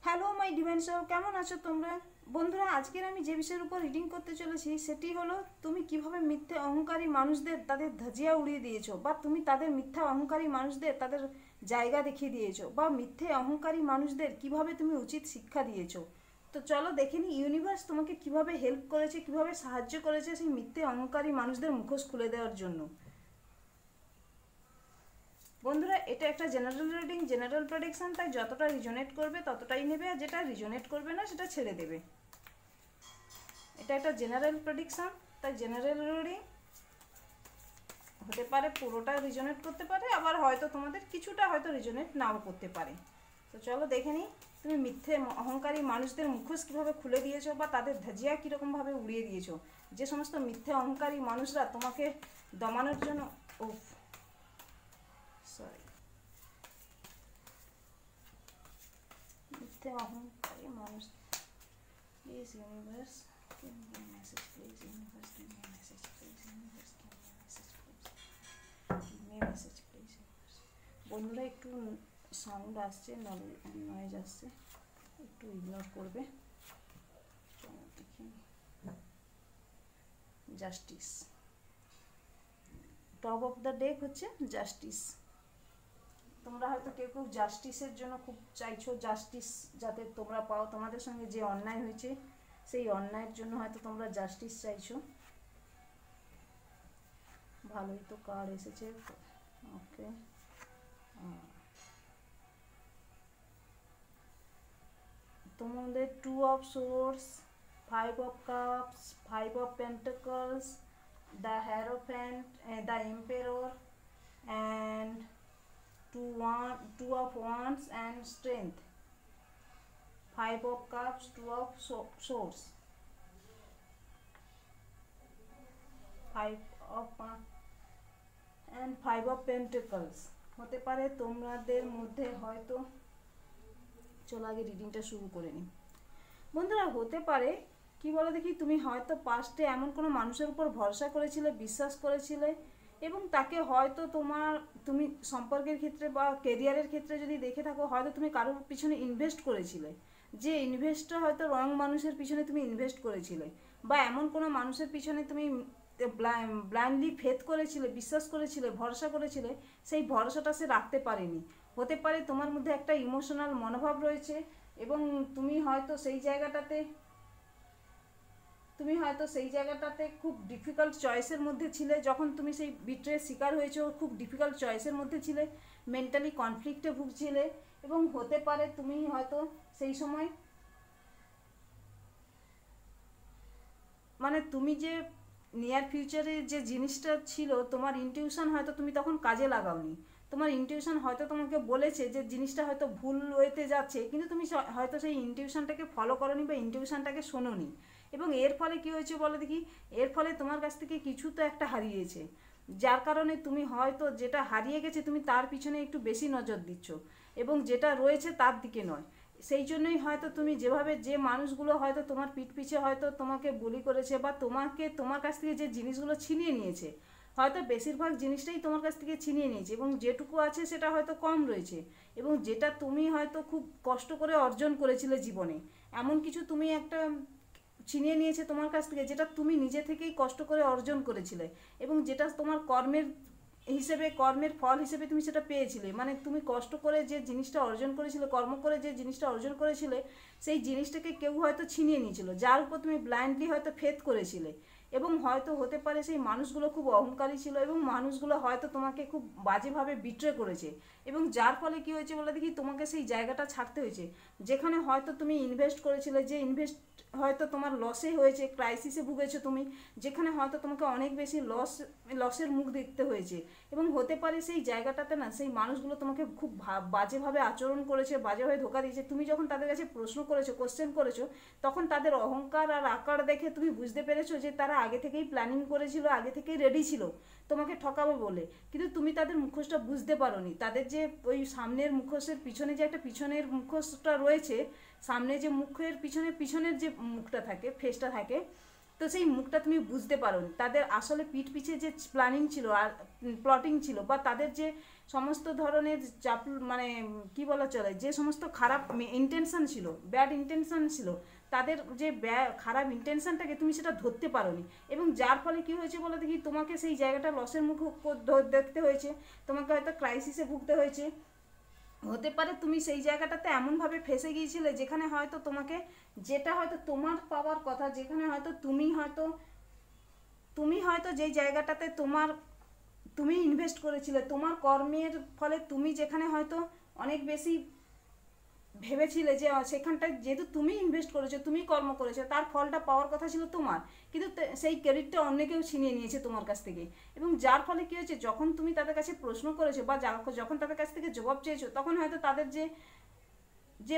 Hello my divine soul, কেমন আছো তোমরা? বন্ধুরা, আজকের আমি যে বিষয়ের উপর রিডিং করতে চলেছি সেটি হলো তুমি কিভাবে মিথ্যে অহংকারী মানুষদের তাদের ধাজিয়া উড়িয়ে দিয়েছো, বা তুমি তাদের মিথ্যা অহংকারী মানুষদের তাদের জায়গা দেখিয়ে দিয়েছো, বা মিথ্যে অহংকারী মানুষদের কিভাবে তুমি উচিত শিক্ষা দিয়েছো। তো চলো দেখে নি ইউনিভার্স তোমাকে কিভাবে হেল্প করেছে, কিভাবে সাহায্য করেছে সেই মিথ্যে অহংকারী মানুষদের মুখোশ খুলে দেওয়ার জন্য। বন্ধুরা, এটা একটা জেনারেল রিডিং, জেনারেল প্রেডিকশন, তাই যতটা রিজনেট করবে ততটাই নেবে, আর যেটা রিজনেট করবে না সেটা ছেড়ে দেবে। এটা একটা জেনারেল প্রেডিকশন, তাই জেনারেল রিডিং হতে পারে পুরোটা রিজনেট করতে পারে, আবার হয়তো তোমাদের কিছুটা হয়তো রিজনেট নাও করতে পারে। তো চলো দেখে নিই তুমি মিথ্যে অহংকারী মানুষদের মুখোশ কীভাবে খুলে দিয়েছো, বা তাদের ধাজিয়া কীরকমভাবে উড়িয়ে দিয়েছো। যে সমস্ত মিথ্যে অহংকারী মানুষরা তোমাকে দমানোর জন্য সরি মিথ্যে অহংকারী মানুষ, please universe give me a message, please universe give me a message, please universe give me a message, please give me a message, please universe। বন্ধুরা, একটু সাউন্ড আসছে, নয়েজ আসছে, একটু ইগনোর করবে। Justice, top of the deck হচ্ছে justice. তোমরা হয়তো কেউ কেউ জাস্টিসের জন্য খুব চাইছো, জাস্টিস যাতে তোমরা পাও, তোমাদের সঙ্গে যে অন্যায় হয়েছে সেই অন্যায়ের জন্য হয়তো তোমরা জাস্টিস চাইছো। ভালোই তো কার্ড এসেছে। ওকে, তোমাদের 2 of swords, 5 of cups, 5 of pentacles, the hierophant, the emperor, and 2 of wands and strength, 5 of cups, 2 of swords, 5 of and 5 of pentacles। হতে পারে তোমাদের মধ্যে হয়তো, চলো আগে রিডিংটা শুরু করে নিই। বন্ধুরা, হতে পারে কি বলো দেখি, তুমি হয়তো পাস্টে এমন কোনো মানুষের উপর ভরসা করেছিলে, বিশ্বাস করেছিলে, এবং তাকে হয়তো তুমি সম্পর্কের ক্ষেত্রে বা কেরিয়ারের ক্ষেত্রে যদি দেখে থাকো, হয়তো তুমি কারোর পিছনে ইনভেস্ট করেছিলে, যে ইনভেস্টটা হয়তো রং মানুষের পিছনে তুমি ইনভেস্ট করেছিলে, বা এমন কোনো মানুষের পিছনে তুমি ব্লাইন্ডলি ফেথ করেছিলে, বিশ্বাস করেছিলে, ভরসা করেছিলে, সেই ভরসাটা সে রাখতে পারেনি। হতে পারে তোমার মধ্যে একটা ইমোশনাল মনোভাব রয়েছে, এবং তুমি হয়তো সেই জায়গাটাতে খুব ডিফিকাল্ট চয়েসের মধ্যে ছিলে, যখন তুমি সেই বিট্রের শিকার হয়েছো, খুব ডিফিকাল্ট চয়েসের মধ্যে ছিলে, মেন্টালি কনফ্লিক্টে ভুগছিলে, এবং হতে পারে তুমি হয়তো সেই সময় মানে তুমি যে নিয়ার ফিউচারে যে জিনিসটা ছিল তোমার ইনটিউশন, হয়তো তুমি তখন কাজে লাগাওনি। তোমার ইনটিউশন হয়তো তোমাকে বলেছে যে জিনিসটা হয়তো ভুল ওয়েতে যাচ্ছে, কিন্তু তুমি হয়তো সেই ইনটিউশনটাকে ফলো করোনি বা ইনটিউশনটাকে শোনোনি, এবং এর ফলে কী হয়েছে বলো দেখি, এর ফলে তোমার কাছ থেকে কিছু তো একটা হারিয়েছে, যার কারণে তুমি হয়তো যেটা হারিয়ে গেছে তুমি তার পিছনে একটু বেশি নজর দিচ্ছ, এবং যেটা রয়েছে তার দিকে নয়। সেই জন্যই হয়তো তুমি যেভাবে, যে মানুষগুলো হয়তো তোমার পিঠ পিছে হয়তো তোমাকে বুলি করেছে, বা তোমার কাছ থেকে যে জিনিসগুলো ছিনিয়ে নিয়েছে, হয়তো বেশিরভাগ জিনিসটাই তোমার কাছ থেকে ছিনিয়ে নিয়েছে, এবং যেটুকু আছে সেটা হয়তো কম রয়েছে, এবং যেটা তুমি হয়তো খুব কষ্ট করে অর্জন করেছিলে জীবনে, এমন কিছু তুমি একটা ছিনিয়ে নিয়েছে তোমার কাছ থেকে, যেটা তুমি নিজে থেকেই কষ্ট করে অর্জন করেছিলে, এবং যেটা তোমার কর্মের ফল হিসেবে তুমি সেটা পেয়েছিলে। মানে তুমি কষ্ট করে যে জিনিসটা অর্জন করেছিলে, কর্ম করে যে জিনিসটা অর্জন করেছিলে, সেই জিনিসটাকে কেউ হয়তো ছিনিয়ে নিয়েছিল, যার উপর তুমি ব্লাইন্ডলি হয়তো ফেথ করেছিলে, এবং হয়তো হতে পারে সেই মানুষগুলো খুব অহংকারী ছিল, এবং মানুষগুলো হয়তো তোমাকে খুব বাজেভাবে বিট্রে করেছে, এবং যার ফলে কী হয়েছে বলে দেখি, তোমাকে সেই জায়গাটা ছাড়তে হয়েছে যেখানে হয়তো তুমি ইনভেস্ট করেছিলে, যে ইনভেস্ট হয়তো তোমার লসে হয়েছে, ক্রাইসিসে ভুগেছো তুমি, যেখানে হয়তো তোমাকে অনেক বেশি লসের মুখ দেখতে হয়েছে, এবং হতে পারে সেই জায়গাটাতে না সেই মানুষগুলো তোমাকে খুব বাজেভাবে আচরণ করেছে, বাজেভাবে ধোকা দিয়েছে। তুমি যখন তাদের কাছে প্রশ্ন করেছো, কোশ্চেন করেছো, তখন তাদের অহংকার আর আকার দেখে তুমি বুঝতে পেরেছো যে তারা আগে থেকেই প্ল্যানিং করেছিল, আগে থেকেই রেডি ছিল তোমাকে ঠকাবে বলে, কিন্তু তুমি তাদের মুখোশটা বুঝতে পারোনি। তাদের যে ওই সামনের মুখোশের পিছনে যে একটা পিছনের মুখোশটা রয়েছে, সামনে যে মুখের পিছনের যে মুখটা থাকে, ফেসটা থাকে, তো সেই মুখটা তুমি বুঝতে পারোনি। তাদের আসলে পিঠ পিছে যে প্ল্যানিং ছিল আর প্লটিং ছিল, বা তাদের যে সমস্ত ধরনের মানে কি বলা চলে, যে সমস্ত খারাপ ইন্টেনশন ছিল, ব্যাড ইন্টেনশন ছিল, তাদের যে খারাপ ইন্টেনশনটাকে তুমি সেটা ধরতে পারোনি, এবং যার ফলে কি হয়েছে বলে দেখি, তোমাকে সেই জায়গাটা লসের মুখ দেখতে হয়েছে, তোমাকে হয়তো ক্রাইসিসে ভুগতে হয়েছে। হতে পারে তুমি সেই জায়গাটাতে এমনভাবে ফেসে গিয়েছিলে যেখানে হয়তো তোমাকে, যেটা হয়তো তোমার পাওয়ার কথা, যেখানে হয়তো তুমি হয়তো যেই জায়গাটাতে তুমি ইনভেস্ট করেছিলে, তোমার কর্মের ফলে তুমি যেখানে হয়তো অনেক বেশি ভেবেছিলে যে সেখানটায় যেহেতু তুমি ইনভেস্ট করেছো, তুমি কর্ম করেছো, তার ফলটা পাওয়ার কথা ছিল তোমার, কিন্তু সেই ক্রেডিটটা অন্য কেউ ছিনিয়ে নিয়েছে তোমার কাছ থেকে। এবং যার ফলে কী হয়েছে, যখন তুমি তাদের কাছে প্রশ্ন করেছো বা যখন তাদের কাছ থেকে জবাব চেয়েছো, তখন হয়তো তাদের যে যে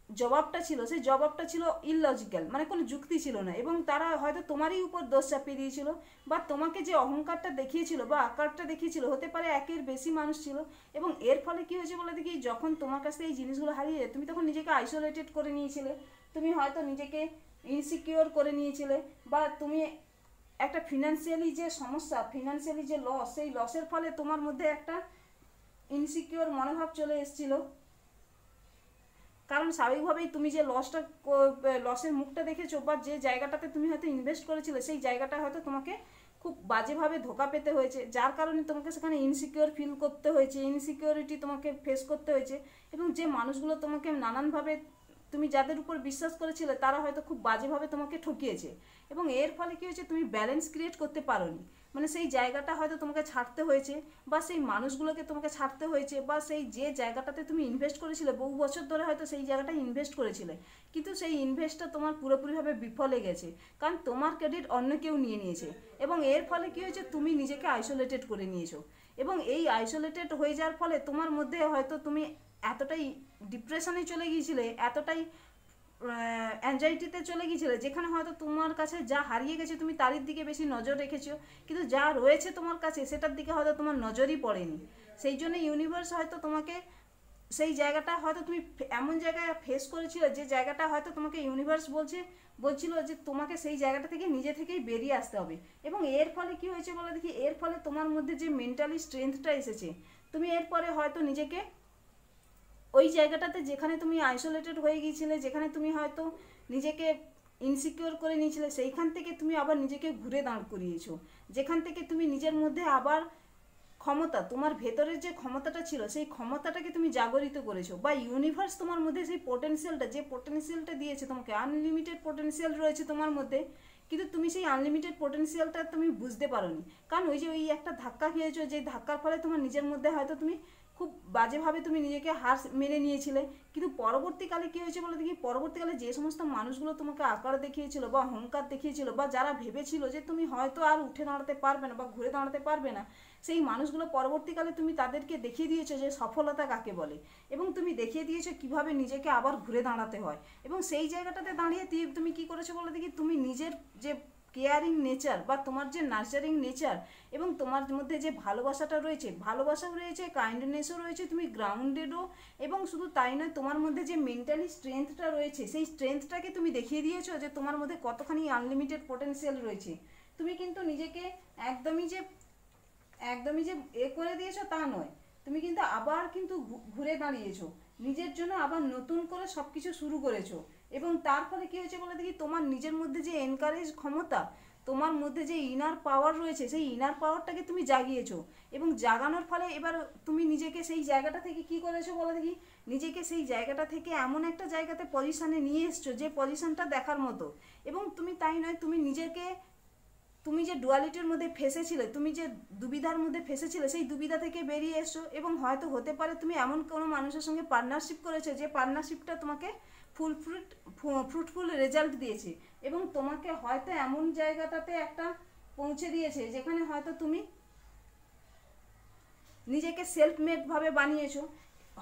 জবাবটা ছিল, সেই জবাবটা ছিল ইললজিক্যাল, মানে কোনো যুক্তি ছিল না, এবং তারা হয়তো তোমারই উপর দোষ চাপিয়ে দিয়েছিল, বা তোমাকে যে অহংকারটা দেখিয়েছিল বা আকারটা দেখিয়েছিল, হতে পারে একের বেশি মানুষ ছিল। এবং এর ফলে কী হয়েছে বলে দেখি, যখন তোমার কাছ থেকে এই জিনিসগুলো হারিয়ে যায়, তুমি তখন নিজেকে আইসোলেটেড করে নিয়েছিলে, তুমি হয়তো নিজেকে ইনসিকিওর করে নিয়েছিলে, বা তুমি একটা ফিনান্সিয়ালি যে সমস্যা, ফিনান্সিয়ালি যে লস, সেই লসের ফলে তোমার মধ্যে একটা ইনসিকিওর মনোভাব চলে এসেছিলো। কারণ স্বাভাবিকভাবেই তুমি যে লসের মুখটা দেখেছো, বা যে জায়গাটাতে তুমি হয়তো ইনভেস্ট করেছিলে, সেই জায়গাটা হয়তো তোমাকে খুব বাজেভাবে ধোকা পেতে হয়েছে, যার কারণে তোমাকে সেখানে ইনসিকিওর ফিল করতে হয়েছে, ইনসিকিউরিটি তোমাকে ফেস করতে হয়েছে, এবং যে মানুষগুলো তোমাকে নানানভাবে, তুমি যাদের উপর বিশ্বাস করেছিলে, তারা হয়তো খুব বাজেভাবে তোমাকে ঠকিয়েছে। এবং এর ফলে কী হয়েছে, তুমি ব্যালেন্স ক্রিয়েট করতে পারোনি, মানে সেই জায়গাটা হয়তো তোমাকে ছাড়তে হয়েছে, বা সেই মানুষগুলোকে তোমাকে ছাড়তে হয়েছে, বা সেই যে জায়গাটাতে তুমি ইনভেস্ট করেছিলে, বহু বছর ধরে হয়তো সেই জায়গাটায় ইনভেস্ট করেছিলে, কিন্তু সেই ইনভেস্টটা তোমার পুরোপুরিভাবে বিফলে গেছে, কারণ তোমার ক্রেডিট অন্য কেউ নিয়ে নিয়েছে। এবং এর ফলে কী হয়েছে, তুমি নিজেকে আইসোলেটেড করে নিয়েছো, এবং এই আইসোলেটেড হয়ে যাওয়ার ফলে তোমার মধ্যে হয়তো তুমি এতটাই ডিপ্রেশনে চলে গিয়েছিলে, এতটাই অ্যাংজাইটিতে চলে গিয়েছিলে, যেখানে হয়তো তোমার কাছে যা হারিয়ে গেছে তুমি তার দিকে বেশি নজর রেখেছো, কিন্তু যা রয়েছে তোমার কাছে সেটার দিকে হয়তো তোমার নজরই পড়েনি। সেই জন্য ইউনিভার্স হয়তো তোমাকে সেই জায়গাটা হয়তো তুমি এমন জায়গায় ফেস করেছিলে, যে জায়গাটা হয়তো তোমাকে ইউনিভার্স বলছিল যে তোমাকে সেই জায়গাটা থেকে নিজে থেকেই বেরিয়ে আসতে হবে। এবং এর ফলে কি হয়েছে বলে দেখি, এর ফলে তোমার মধ্যে যে মেন্টালি স্ট্রেংথটা এসেছে, তুমি এরপরে হয়তো নিজেকে ওই জায়গাটাতে, যেখানে তুমি আইসোলেটেড হয়ে গিয়েছিলে, যেখানে তুমি হয়তো নিজেকে ইনসিকিওর করে নিয়েছিলে, সেইখান থেকে তুমি আবার নিজেকে ঘুরে দাঁড় করিয়েছো, যেখান থেকে তুমি নিজের মধ্যে আবার ক্ষমতা, তোমার ভেতরের যে ক্ষমতাটা ছিল, সেই ক্ষমতাটাকে তুমি জাগরিত করেছো, বা ইউনিভার্স তোমার মধ্যে সেই পোটেনশিয়ালটা, যে পোটেনশিয়ালটা দিয়েছে তোমাকে, আনলিমিটেড পোটেনশিয়াল রয়েছে তোমার মধ্যে, কিন্তু তুমি সেই আনলিমিটেড পোটেনশিয়ালটা তুমি বুঝতে পারোনি, কারণ ওই একটা ধাক্কা খেয়েছো, যে ধাক্কার ফলে তোমার নিজের মধ্যে হয়তো তুমি খুব বাজেভাবে তুমি নিজেকে হার মেনে নিয়েছিলে। কিন্তু পরবর্তীকালে কী হয়েছে বলে দেখি, পরবর্তীকালে যে সমস্ত মানুষগুলো তোমাকে আকার দেখিয়েছিল বা অহংকার দেখিয়েছিল, বা যারা ভেবেছিল যে তুমি হয়তো আর উঠে দাঁড়াতে পারবে না বা ঘুরে দাঁড়াতে পারবে না, সেই মানুষগুলো পরবর্তীকালে তুমি তাদেরকে দেখিয়ে দিয়েছো যে সফলতা কাকে বলে, এবং তুমি দেখিয়ে দিয়েছো কিভাবে নিজেকে আবার ঘুরে দাঁড়াতে হয়। এবং সেই জায়গাটাতে দাঁড়িয়ে তুমি কি করেছো বলে দেখি, তুমি নিজের যে কেয়ারিং নেচার বা তোমার যে নার্চারিং নেচার, এবং তোমার মধ্যে যে ভালোবাসাটা রয়েছে, ভালোবাসাও রয়েছে, কাইন্ডনেসও রয়েছে, তুমি গ্রাউন্ডেডও, এবং শুধু তাই নয়, তোমার মধ্যে যে মেন্টালি স্ট্রেংথটা রয়েছে, সেই স্ট্রেংথটাকে তুমি দেখিয়ে দিয়েছো যে তোমার মধ্যে কতখানি আনলিমিটেড পোটেনশিয়াল রয়েছে। তুমি কিন্তু নিজেকে একদমই যে করে দিয়েছো তা নয়, তুমি কিন্তু আবার কিন্তু ঘুরে দাঁড়িয়েছো, নিজের জন্য আবার নতুন করে সব কিছু শুরু করেছো। এবং তার ফলে কী হয়েছে বলে দেখি, তোমার নিজের মধ্যে যে এনকারেজ ক্ষমতা, তোমার মধ্যে যে ইনার পাওয়ার রয়েছে, সেই ইনার পাওয়ারটাকে তুমি জাগিয়েছো, এবং জাগানোর ফলে এবার তুমি নিজেকে সেই জায়গাটা থেকে কি করেছো বলে দেখি, নিজেকে সেই জায়গাটা থেকে এমন একটা জায়গাতে পজিশনে নিয়ে এসছো, যে পজিশনটা দেখার মতো। এবং তুমি তাই নয়, তুমি যে ডুয়ালিটির মধ্যে ফেসেছিলে, তুমি যে দুবিধার মধ্যে ফেসেছিলে, সেই দুবিধা থেকে বেরিয়ে এসো, এবং হয়তো হতে পারে তুমি এমন কোনো মানুষের সঙ্গে পার্টনারশিপ করেছো, যে পার্টনারশিপটা তোমাকে ফ্রুটফুল রেজাল্ট দিয়েছে, এবং তোমাকে হয়তো এমন জায়গাটাতে একটা পৌঁছে দিয়েছে, যেখানে হয়তো তুমি নিজেকে সেলফ মেডভাবে বানিয়েছো।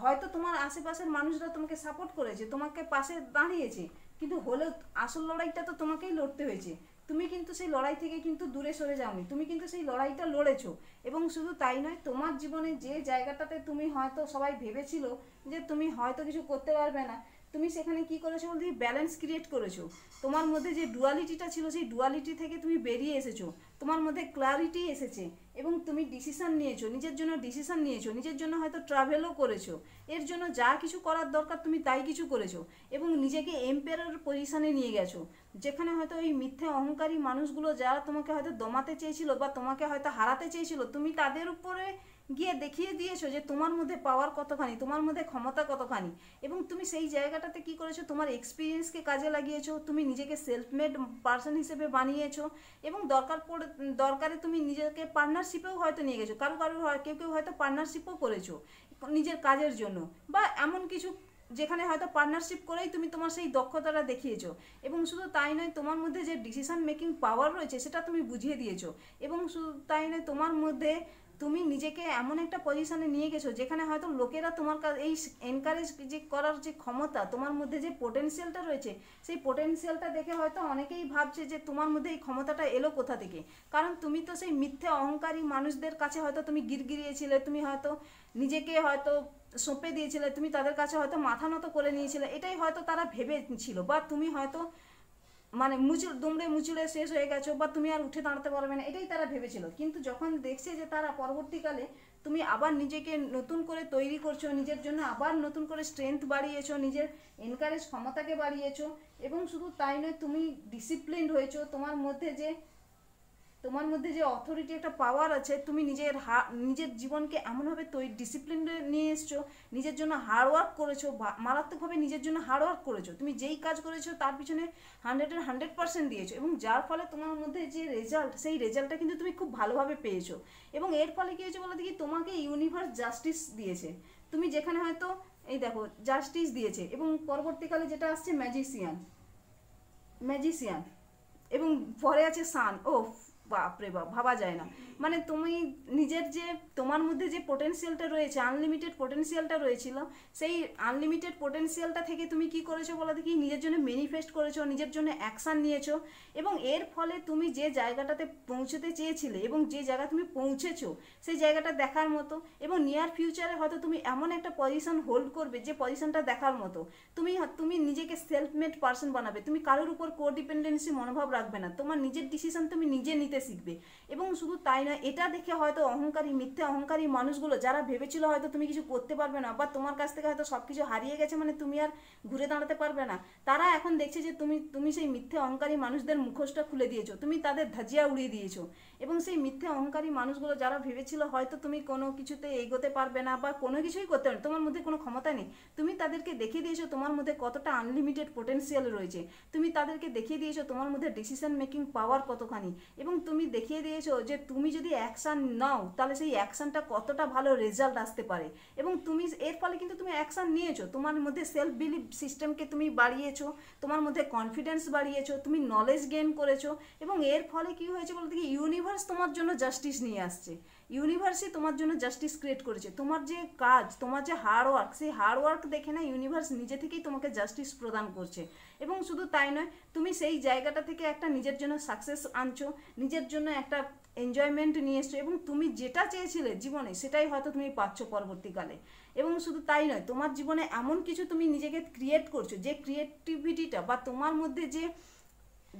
হয়তো তোমার আশেপাশের মানুষরা তোমাকে সাপোর্ট করেছে, তোমাকে পাশে দাঁড়িয়েছে, কিন্তু হলেও আসল লড়াইটা তো তোমাকেই লড়তে হয়েছে। তুমি কিন্তু সেই লড়াই থেকে কিন্তু দূরে সরে যাওনি, তুমি কিন্তু সেই লড়াইটা লড়েছো। এবং শুধু তাই নয়, তোমার জীবনে যে জায়গাটাতে তুমি হয়তো সবাই ভেবেছিল যে তুমি হয়তো কিছু করতে পারবে না, তুমি সেখানে কি করেছো বলতে ব্যালেন্স ক্রিয়েট করেছো। তোমার মধ্যে যে ডুয়ালিটিটা ছিল সেই ডুয়ালিটি থেকে তুমি বেরিয়ে এসেছো, তোমার মধ্যে ক্লারিটি এসেছে এবং তুমি ডিসিশন নিয়েছো, নিজের জন্য ডিসিশন নিয়েছো, নিজের জন্য হয়তো ট্রাভেলও করেছো, এর জন্য যা কিছু করার দরকার তুমি তাই কিছু করেছো এবং নিজেকে এম্পায়ার পজিশনে নিয়ে গেছো, যেখানে হয়তো এই মিথ্যে অহংকারী মানুষগুলো যারা তোমাকে হয়তো দমাতে চেয়েছিল বা তোমাকে হয়তো হারাতে চেয়েছিল, তুমি তাদের উপরে গিয়ে দেখিয়ে দিয়েছো যে তোমার মধ্যে পাওয়ার কতখানি, তোমার মধ্যে ক্ষমতা কতখানি এবং তুমি সেই জায়গাটাতে কি করেছো, তোমার এক্সপিরিয়েন্সকে কাজে লাগিয়েছো, তুমি নিজেকে সেলফ মেড পার্সন হিসেবে বানিয়েছো এবং দরকারে তুমি নিজেকে পার্টনারশিপেও হয়তো নিয়ে গেছো, কেউ কেউ হয়তো পার্টনারশিপও করেছো নিজের কাজের জন্য, বা এমন কিছু যেখানে হয়তো পার্টনারশিপ করেই তুমি তোমার সেই দক্ষতাটা দেখিয়েছো এবং শুধু তাই নয়, তোমার মধ্যে যে ডিসিশন মেকিং পাওয়ার রয়েছে সেটা তুমি বুঝিয়ে দিয়েছো এবং শুধু তাই নয়, তোমার মধ্যে তুমি নিজেকে এমন একটা পজিশনে নিয়ে গেছো যেখানে হয়তো লোকেরা তোমার এই এনকারেজ যে করার যে ক্ষমতা, তোমার মধ্যে যে পোটেনশিয়ালটা রয়েছে সেই পোটেনশিয়ালটা দেখে হয়তো অনেকেই ভাবছে যে তোমার মধ্যে এই ক্ষমতাটা এলো কোথা থেকে, কারণ তুমি তো সেই মিথ্যে অহংকারী মানুষদের কাছে হয়তো তুমি গিরগিরিয়েছিলে, তুমি হয়তো নিজেকে হয়তো সঁপে দিয়েছিলে, তুমি তাদের কাছে হয়তো মাথা নত করে নিয়েছিলে, এটাই হয়তো তারা ভেবেছিল, বা তুমি হয়তো মানে দুমড়ে মুচড়ে শেষ হয়ে গেছো বা তুমি আর উঠে দাঁড়াতে পারবে না, এটাই তারা ভেবেছিল। কিন্তু যখন দেখছে যে তারা পরবর্তীকালে তুমি আবার নিজেকে নতুন করে তৈরি করছো, নিজের জন্য আবার নতুন করে স্ট্রেংথ বাড়িয়েছো, নিজের এনকারেজ ক্ষমতাকে বাড়িয়েছো এবং শুধু তাই নয়, তুমি ডিসিপ্লিনড হয়েছো, তোমার মধ্যে যে অথরিটি একটা পাওয়ার আছে, তুমি নিজের জীবনকে এমনভাবে ডিসিপ্লিন নিয়ে এসছো, নিজের জন্য হার্ডওয়ার্ক করেছো, মারাত্মকভাবে নিজের জন্য হার্ডওয়ার্ক করেছো, তুমি যেই কাজ করেছো তার পিছনে 100% দিয়েছো এবং যার ফলে তোমার মধ্যে যে রেজাল্ট, সেই রেজাল্টটা কিন্তু তুমি খুব ভালোভাবে পেয়েছো এবং এর ফলে কী হয়েছে বলো দেখি, তোমাকে ইউনিভার্স জাস্টিস দিয়েছে, তুমি যেখানে হয়তো এই দেখো জাস্টিস দিয়েছে এবং পরবর্তীকালে যেটা আসছে ম্যাজিশিয়ান এবং পরে আছে সান। ও বাপরে বাপ, ভাবা যায় না, মানে তুমি নিজের যে তোমার মধ্যে যে পোটেনশিয়ালটা রয়েছে, আনলিমিটেড পোটেনশিয়ালটা রয়েছিল, সেই আনলিমিটেড পোটেনশিয়ালটা থেকে তুমি কি করেছো বলো দেখি, নিজের জন্য ম্যানিফেস্ট করেছো, নিজের জন্য অ্যাকশান নিয়েছো এবং এর ফলে তুমি যে জায়গাটাতে পৌঁছতে চেয়েছিলে এবং যে জায়গা তুমি পৌঁছেছো সেই জায়গাটা দেখার মতো এবং নিয়ার ফিউচারে হয়তো তুমি এমন একটা পজিশন হোল্ড করবে যে পজিশনটা দেখার মতো, তুমি নিজেকে সেলফ মেড পার্সন বানাবে, তুমি কারোর উপর কোডিপেন্ডেন্সি মনোভাব রাখবে না, তোমার নিজের ডিসিশন তুমি নিজে নিতে শিখবে এবং শুধু তাই নয়, এটা দেখে হয়তো মিথ্যে অহংকারী মানুষগুলো যারা ভেবেছিল হয়তো তুমি কিছু করতে পারবে না বা তোমার কাছ থেকে হয়তো সব কিছু হারিয়ে গেছে মানে তুমি আর ঘুরে দাঁড়াতে পারবে না, তারা এখন দেখছে যে তুমি সেই মিথ্যে অহংকারী মানুষদের মুখোশটা খুলে দিয়েছো, তুমি তাদের ধাজিয়া উড়িয়ে দিয়েছো এবং সেই মিথ্যে অহংকারী মানুষগুলো যারা ভেবেছিল হয়তো তুমি কোনো কিছুতে এগোতে পারবে না বা কোনো কিছুই করতে পারবে, তোমার মধ্যে কোনো ক্ষমতা নেই, তুমি তাদেরকে দেখিয়ে দিয়েছো তোমার মধ্যে কতটা আনলিমিটেড পোটেনশিয়াল রয়েছে, তুমি তাদেরকে দেখিয়ে দিয়েছো তোমার মধ্যে ডিসিশন মেকিং পাওয়ার কতখানি এবং তুমি দেখিয়ে দিয়েছো যে তুমি যদি অ্যাকশান নাও তাহলে সেই অ্যাকশানটা কতটা ভালো রেজাল্ট আসতে পারে এবং তুমি এর ফলে কিন্তু তুমি অ্যাকশান নিয়েছো, তোমার মধ্যে সেলফ বিলিভ সিস্টেমকে তুমি বাড়িয়েছো, তোমার মধ্যে কনফিডেন্স বাড়িয়েছো, তুমি নলেজ গেইন করেছো এবং এর ফলে কি হয়েছে বলতে কি, ইউনিভার্স তোমার জন্য জাস্টিস নিয়ে আসছে, ইউনিভার্সই তোমার জন্য জাস্টিস ক্রিয়েট করেছে, তোমার যে কাজ, তোমার যে হার্ডওয়ার্ক, সেই হার্ডওয়ার্ক দেখে না ইউনিভার্স নিজে থেকেই তোমাকে জাস্টিস প্রদান করছে এবং শুধু তাই নয়, তুমি সেই জায়গাটা থেকে একটা নিজের জন্য সাকসেস আনছো, নিজের জন্য একটা এনজয়মেন্ট নিয়ে এসছো এবং তুমি যেটা চেয়েছিলে জীবনে সেটাই হয়তো তুমি পাচ্ছ পরবর্তীকালে এবং শুধু তাই নয়, তোমার জীবনে এমন কিছু তুমি নিজেকে ক্রিয়েট করছো যে ক্রিয়েটিভিটিটা বা তোমার মধ্যে যে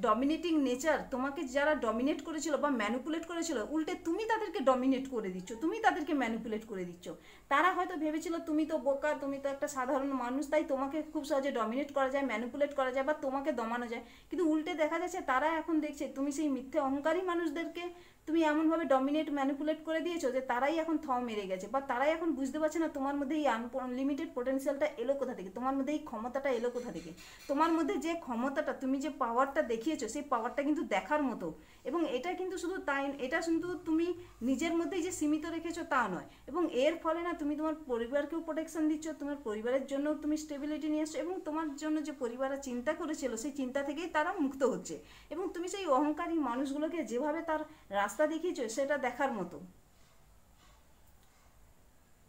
ডমিনেটিং নেচার, তোমাকে যারা ডমিনেট করেছিল বা ম্যানিপুলেট করেছিল, উল্টে তুমি তাদেরকে ডমিনেট করে দিচ্ছ, তুমি তাদেরকে ম্যানিপুলেট করে দিচ্ছ, তারা হয়তো ভেবেছিল তুমি তো বোকা, তুমি তো একটা সাধারণ মানুষ, তাই তোমাকে খুব সহজে ডমিনেট করা যায়, ম্যানিপুলেট করা যায় বা তোমাকে দমানো যায়, কিন্তু উল্টে দেখা যাচ্ছে তারা এখন দেখছে তুমি সেই মিথ্যে অহংকারী মানুষদেরকে তুমি এমনভাবে ডমিনেট ম্যানিপুলেট করে দিয়েছো যে তারাই এখন থ মেরে গেছে বা তারাই এখন বুঝতে পারছে না তোমার মধ্যে এই আনলিমিটেড পোটেনশিয়ালটা এলো কোথা থেকে, তোমার মধ্যে এই ক্ষমতাটা এলো কোথা থেকে, তোমার মধ্যে যে ক্ষমতাটা, তুমি যে পাওয়ারটা দেখিয়েছো সেই পাওয়ারটা কিন্তু দেখার মতো এবং এটা কিন্তু শুধু তাই, এটা শুধু তুমি নিজের মধ্যেই যে সীমিত রেখেছো তা নয় এবং এর ফলে না তুমি তোমার পরিবারকেও প্রোটেকশন দিচ্ছ, তোমার পরিবারের জন্য তুমি স্টেবিলিটি নিয়ে আসছো এবং তোমার জন্য যে পরিবারের চিন্তা করেছিল সেই চিন্তা থেকেই তারা মুক্ত হচ্ছে এবং তুমি সেই অহংকারী মানুষগুলোকে যেভাবে তার রাস্তা দেখিয়েছো সেটা দেখার মতো।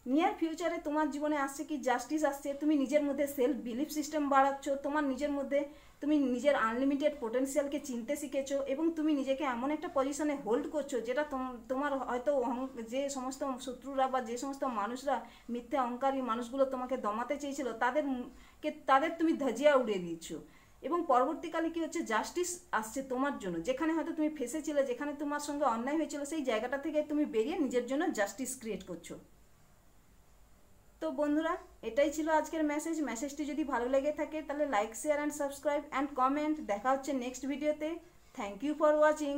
নিয়ার ফিউচারে তোমার জীবনে আসছে কি জাস্টিস আসছে, তুমি নিজের মধ্যে সেলফ বিলিফ সিস্টেম বাড়াচ্ছ, তোমার নিজের মধ্যে তুমি নিজের আনলিমিটেড পোটেনশিয়ালকে চিনতে শিখেছো এবং তুমি নিজেকে এমন একটা পজিশনে হোল্ড করছো যেটা তোমার হয়তো যে সমস্ত শত্রুরা বা যে সমস্ত মানুষরা মিথ্যে অহংকারী মানুষগুলো তোমাকে দমাতে চেয়েছিল তাদের তাদের তুমি ধাজিয়া উড়িয়ে দিচ্ছো। এবং পরবর্তীকালে কি হচ্ছে, জাস্টিস আসছে তোমার জন্য, যেখানে হয়তো তুমি ফেসেছিলে, যেখানে তোমার সঙ্গে অন্যায় হয়েছিল, সেই জায়গাটা থেকে তুমি বেরিয়ে নিজের জন্য জাস্টিস ক্রিয়েট করছো। তো বন্ধুরা, এটাই ছিল আজকের মেসেজটি যদি ভালো লেগে থাকে তাহলে like, share and subscribe and comment. দেখা হচ্ছে নেক্সট ভিডিওতে। Thank you for watching.